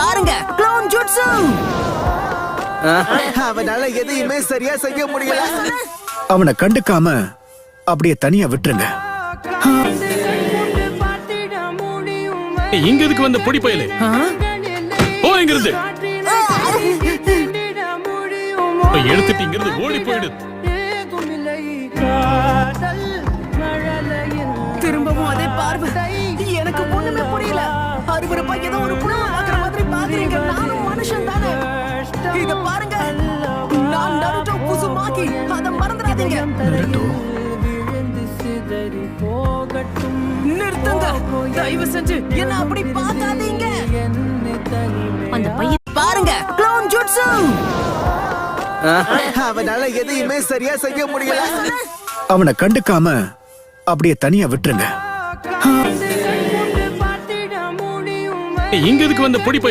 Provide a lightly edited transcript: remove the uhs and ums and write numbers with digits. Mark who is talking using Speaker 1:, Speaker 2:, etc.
Speaker 1: பாருங்க clone jutsu.
Speaker 2: அவனால எதையுமே சரியா செய்ய முடியல.
Speaker 3: அவனை கண்டுக்காம அப்படியே தனியா விட்டுருங்க.
Speaker 4: இங்க எதுக்கு வந்த பொடி பயலே? போ இங்கிருந்து. எடுத்துட்டீங்கிறது ஓடி போயிடு.
Speaker 1: திரும்பவும் அதே பார்வை. எனக்கு ஒண்ணுமே புரியல. அருவருப்பா ஏதோ ஒரு புழுவை பார்க்குற மாதிரி பாக்குறீங்க. நானும் மனுஷன் தானே. இத பாருங்க. நான் நருட்டோ குசுமாகி. அத மறந்துடாதீங்க. நிறுத்துங்க. தயவு செஞ்சு என்ன அப்படி பார்க்காதீங்க. அந்த பையன் பாருங்க க்ளோன் ஜுட்ஸு.
Speaker 2: அவனால எதையுமே சரியா செய்ய முடியல.
Speaker 3: அவனை கண்டுக்காம அப்படியே தனியா விட்டுருங்க.
Speaker 4: இங்க எதுக்கு வந்த பொடி பயலே?